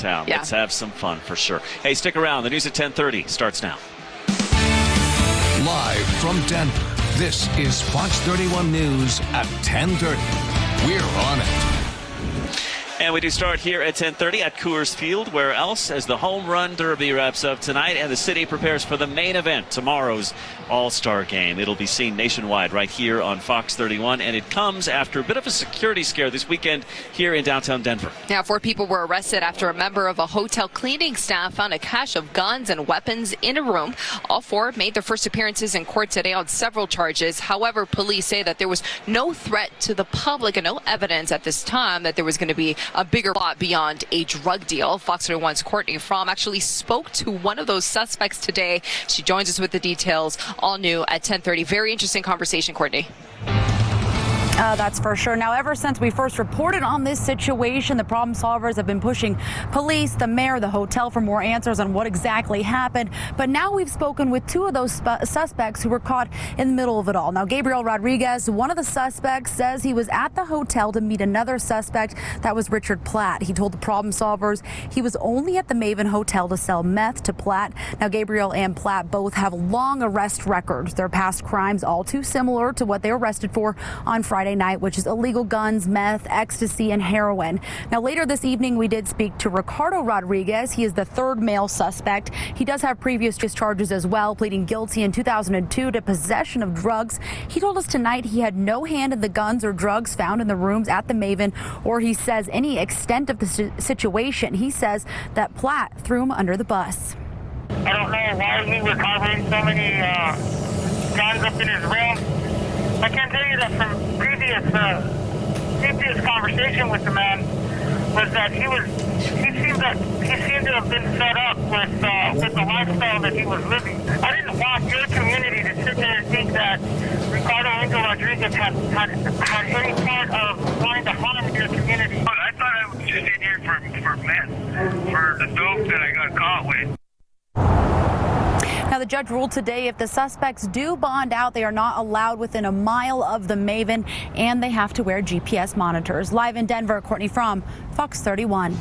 town. Yeah. Let's have some fun for sure. Hey, stick around. The news at 10:30 starts now. Live from Denver, this is Fox 31 News at 10:30. We're on it. And we do start here at 10:30 at Coors Field. Where else? As the Home Run Derby wraps up tonight and the city prepares for the main event, tomorrow's All-Star Game. It'll be seen nationwide right here on Fox 31, and it comes after a bit of a security scare this weekend here in downtown Denver. Now, 4 people were arrested after a member of a hotel cleaning staff found a cache of guns and weapons in a room. All 4 made their first appearances in court today on several charges. However, police say that there was no threat to the public and no evidence at this time that there was going to be a bigger plot beyond a drug deal. Fox 31's Courtney Fromm actually spoke to one of those suspects today. She joins us with the details, all new at 10:30. Very interesting conversation, Courtney. That's for sure. Now, ever since we first reported on this situation, the problem solvers have been pushing police, the mayor, the hotel for more answers on what exactly happened. But now we've spoken with 2 of those suspects who were caught in the middle of it all. Now, Gabriel Rodriguez, one of the suspects, says he was at the hotel to meet another suspect. That was Richard Platt. He told the problem solvers he was only at the Maven Hotel to sell meth to Platt. Now, Gabriel and Platt both have long arrest records. Their past crimes all too similar to what they were arrested for on Friday night, which is illegal guns, meth, ecstasy, and heroin. Now, later this evening, we did speak to Ricardo Rodriguez. He is the 3rd male suspect. He does have previous charges as well, pleading guilty in 2002 to possession of drugs. He told us tonight he had no hand in the guns or drugs found in the rooms at the Maven, or he says any extent of the situation. He says that Platt threw him under the bus. I don't know why he was harboring so many guns up in his room. I can tell you that from previous conversation with the man was that he seemed to have been set up with the lifestyle that he was living. I didn't want your community to sit there and think that Ricardo Angel Rodriguez had any part of trying to harm your community. But I thought I was just in here for meth, for the dope that I got caught with. Now, the judge ruled today if the suspects do bond out, they are not allowed within a mile of the Maven, and they have to wear GPS monitors. Live in Denver, Courtney Fromm, Fox 31.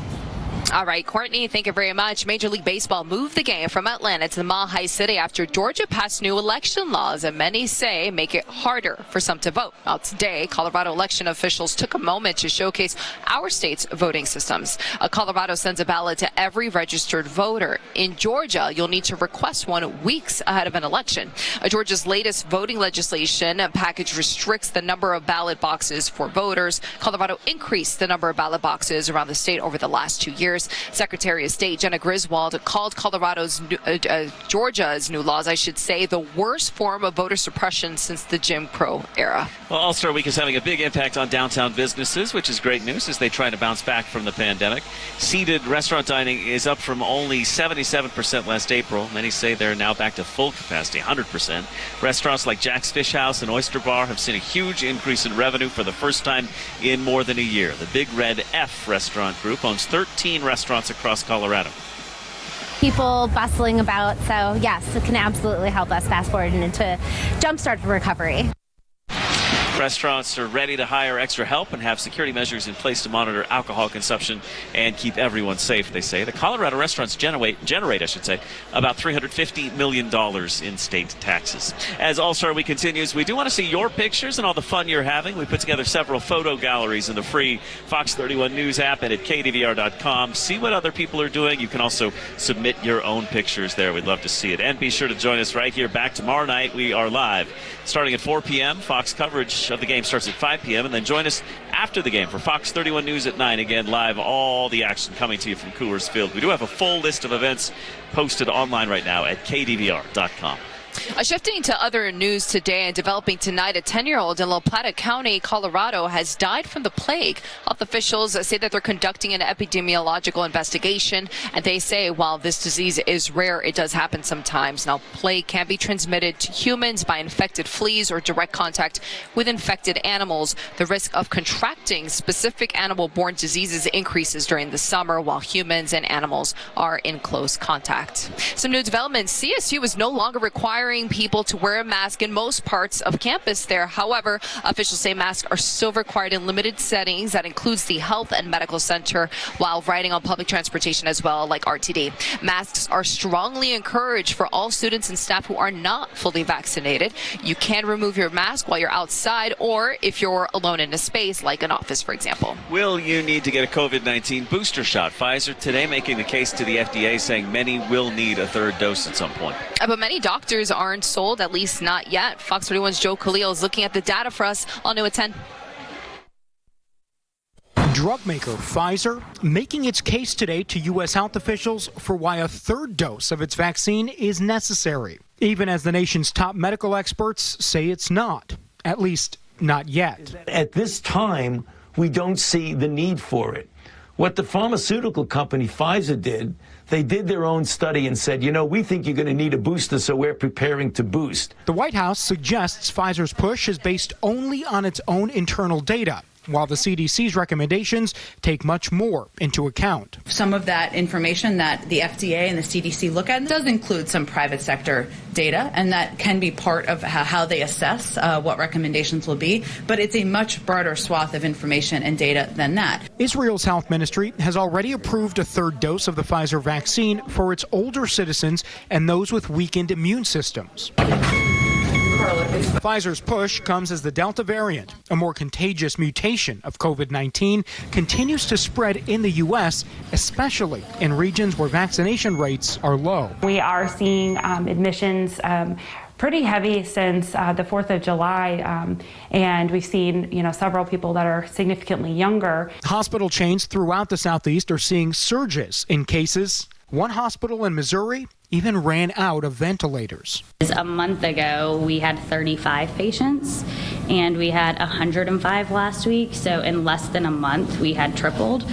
All right, Courtney, thank you very much. Major League Baseball moved the game from Atlanta to the Mile High City after Georgia passed new election laws, and many say make it harder for some to vote. Well, today, Colorado election officials took a moment to showcase our state's voting systems. Colorado sends a ballot to every registered voter. In Georgia, you'll need to request one weeks ahead of an election. Georgia's latest voting legislation package restricts the number of ballot boxes for voters. Colorado increased the number of ballot boxes around the state over the last 2 years. Secretary of State Jenna Griswold called Georgia's new laws, the worst form of voter suppression since the Jim Crow era. Well, All-Star Week is having a big impact on downtown businesses, which is great news as they try to bounce back from the pandemic. Seated restaurant dining is up from only 77% last April. Many say they're now back to full capacity, 100%. Restaurants like Jack's Fish House and Oyster Bar have seen a huge increase in revenue for the first time in more than a year. The Big Red F restaurant group owns 13 restaurants across Colorado. People bustling about, so yes, it can absolutely help us fast forward into jumpstart the recovery. Restaurants are ready to hire extra help and have security measures in place to monitor alcohol consumption and keep everyone safe, they say. The Colorado restaurants generate about $350 million in state taxes. As All-Star Week continues, we do want to see your pictures and all the fun you're having. We put together several photo galleries in the free Fox 31 News app and at KDVR.com. See what other people are doing. You can also submit your own pictures there. We'd love to see it. And be sure to join us right here back tomorrow night. We are live starting at 4 p.m. Fox coverage of the game starts at 5 p.m. and then join us after the game for Fox 31 News at 9. Again, live, all the action coming to you from Coors Field. We do have a full list of events posted online right now at KDVR.com. Shifting to other news today and developing tonight, a 10-year-old in La Plata County, Colorado, has died from the plague. Health officials say that they're conducting an epidemiological investigation, and they say while this disease is rare, it does happen sometimes. Now, plague can be transmitted to humans by infected fleas or direct contact with infected animals. The risk of contracting specific animal-borne diseases increases during the summer while humans and animals are in close contact. Some new developments. CSU is no longer required requiring people to wear a mask in most parts of campus there. However, officials say masks are still required in limited settings. That includes the health and medical center, while riding on public transportation as well, like RTD. Masks are strongly encouraged for all students and staff who are not fully vaccinated. You can remove your mask while you're outside or if you're alone in a space like an office, for example. Will you need to get a COVID-19 booster shot? Pfizer today making the case to the FDA, saying many will need a third dose at some point. But many doctors aren't sold, at least not yet. FOX31's Joe Khalil is looking at the data for us on New at 10. Drug maker Pfizer making its case today to U.S. health officials for why a third dose of its vaccine is necessary, even as the nation's top medical experts say it's not, at least not yet. At this time, we don't see the need for it. What the pharmaceutical company Pfizer did, they did their own study and said, we think you're going to need a booster, so we're preparing to boost. The White House suggests Pfizer's push is based only on its own internal data, while the CDC's recommendations take much more into account. Some of that information that the FDA and the CDC look at does include some private sector data, and that can be part of how they assess what recommendations will be, but it's a much broader swath of information and data than that. Israel's health ministry has already approved a third dose of the Pfizer vaccine for its older citizens and those with weakened immune systems. Pfizer's push comes as the Delta variant, a more contagious mutation of COVID-19, continues to spread in the U.S., especially in regions where vaccination rates are low. We are seeing admissions pretty heavy since the 4th of July, and we've seen, several people that are significantly younger. Hospital chains throughout the Southeast are seeing surges in cases. One hospital in Missouri even ran out of ventilators. A month ago, we had 35 patients, and we had 105 last week. So in less than a month, we had tripled.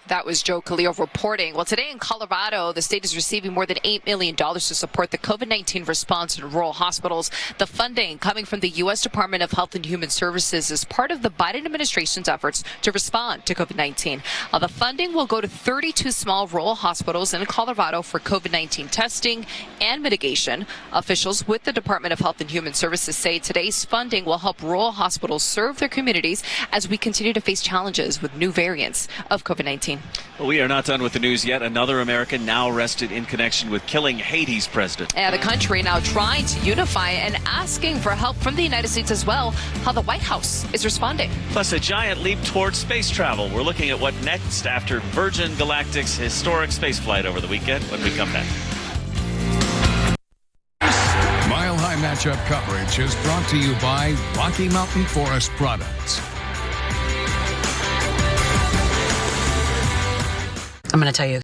That was Joe Khalil reporting. Well, today in Colorado, the state is receiving more than $8 million to support the COVID-19 response in rural hospitals. The funding coming from the U.S. Department of Health and Human Services is part of the Biden administration's efforts to respond to COVID-19. The funding will go to 32 small rural hospitals in Colorado for COVID-19 testing and mitigation. Officials with the Department of Health and Human Services say today's funding will help rural hospitals serve their communities as we continue to face challenges with new variants of COVID-19. Well, we are not done with the news yet. Another American now arrested in connection with killing Haiti's president. The country now trying to unify and asking for help from the United States as well. How the White House is responding. Plus, a giant leap towards space travel. We're looking at what next after Virgin Galactic's historic spaceflight over the weekend when we come back. Mile High Matchup coverage is brought to you by Rocky Mountain Forest Products. I'm going to tell you